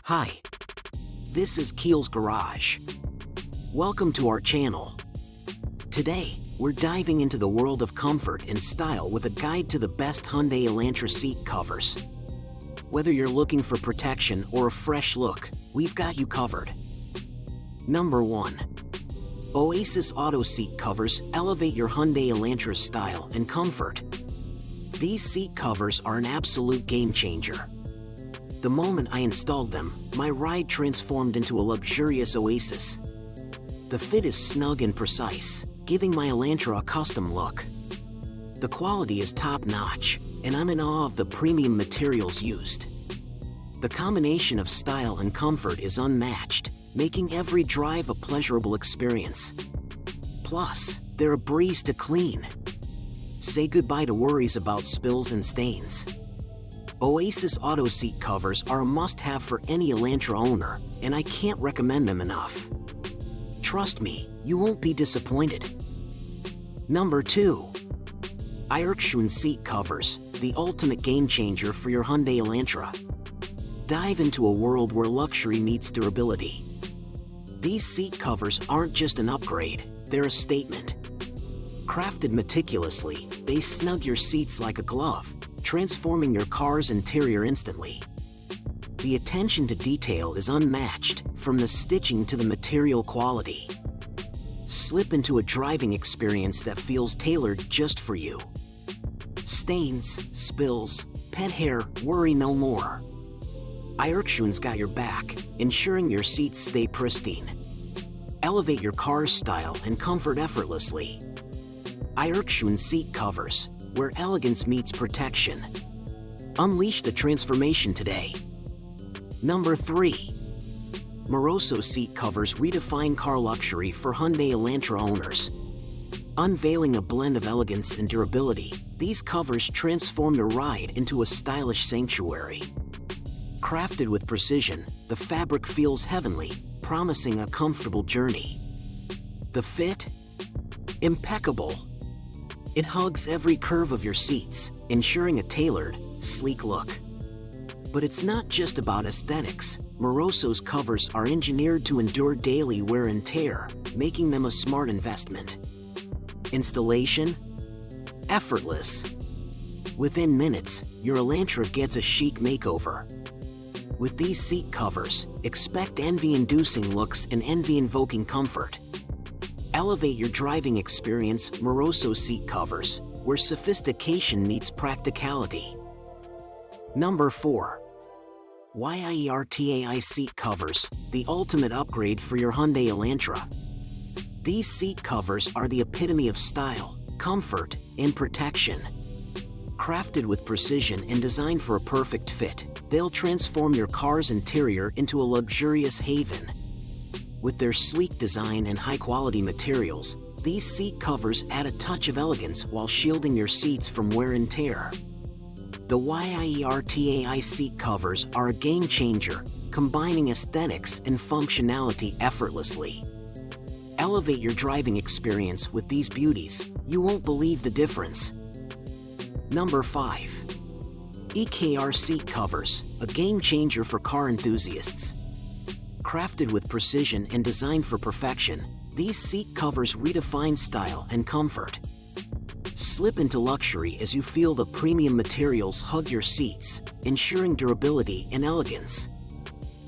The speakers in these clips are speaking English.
Hi, this is Keel's Garage. Welcome to our channel. Today, we're diving into the world of comfort and style with a guide to the best Hyundai Elantra seat covers. Whether you're looking for protection or a fresh look, we've got you covered. Number 1. Oasis Auto Seat Covers elevate your Hyundai Elantra's style and comfort. These seat covers are an absolute game changer. The moment I installed them, my ride transformed into a luxurious oasis. The fit is snug and precise, giving my Elantra a custom look. The quality is top-notch, and I'm in awe of the premium materials used. The combination of style and comfort is unmatched, making every drive a pleasurable experience. Plus, they're a breeze to clean. Say goodbye to worries about spills and stains. Oasis Auto Seat Covers are a must-have for any Elantra owner, and I can't recommend them enough. Trust me, you won't be disappointed. Number 2. Elegance Seat Covers, the ultimate game changer for your Hyundai Elantra. Dive into a world where luxury meets durability. These seat covers aren't just an upgrade, they're a statement. Crafted meticulously, they snug your seats like a glove, transforming your car's interior instantly. The attention to detail is unmatched, from the stitching to the material quality. Slip into a driving experience that feels tailored just for you. Stains, spills, pet hair, worry no more. Elegance got your back, ensuring your seats stay pristine. Elevate your car's style and comfort effortlessly. Elegance Seat Covers, where elegance meets protection. Unleash the transformation today. Number 3. Myriad Seat Covers redefine car luxury for Hyundai Elantra owners. Unveiling a blend of elegance and durability, these covers transform your ride into a stylish sanctuary. Crafted with precision, the fabric feels heavenly, promising a comfortable journey. The fit? Impeccable. It hugs every curve of your seats, ensuring a tailored, sleek look. But it's not just about aesthetics. Myriad's covers are engineered to endure daily wear and tear, making them a smart investment. Installation? Effortless. Within minutes, your Elantra gets a chic makeover. With these seat covers, expect envy-inducing looks and envy-invoking comfort. Elevate your driving experience. Myriad Seat Covers, where sophistication meets practicality. Number 4. Hyundai Seat Covers, the ultimate upgrade for your Hyundai Elantra. These seat covers are the epitome of style, comfort, and protection. Crafted with precision and designed for a perfect fit, they'll transform your car's interior into a luxurious haven. With their sleek design and high-quality materials, these seat covers add a touch of elegance while shielding your seats from wear and tear. The Hyundai seat covers are a game changer, combining aesthetics and functionality effortlessly. Elevate your driving experience with these beauties. You won't believe the difference. Number 5. EKR Seat Covers, a game changer for car enthusiasts. Crafted with precision and designed for perfection, these seat covers redefine style and comfort. Slip into luxury as you feel the premium materials hug your seats, ensuring durability and elegance.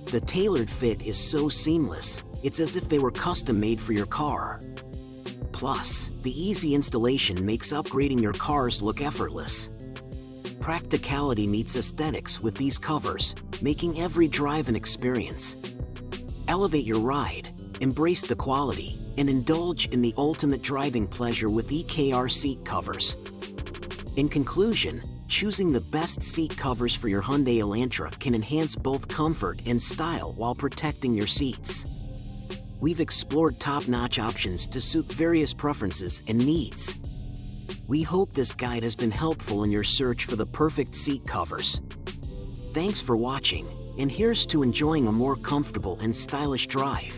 The tailored fit is so seamless, it's as if they were custom-made for your car. Plus, the easy installation makes upgrading your cars look effortless. Practicality meets aesthetics with these covers, making every drive an experience. Elevate your ride, embrace the quality, and indulge in the ultimate driving pleasure with EKR Seat Covers. In conclusion, choosing the best seat covers for your Hyundai Elantra can enhance both comfort and style while protecting your seats. We've explored top-notch options to suit various preferences and needs. We hope this guide has been helpful in your search for the perfect seat covers. Thanks for watching, and here's to enjoying a more comfortable and stylish drive.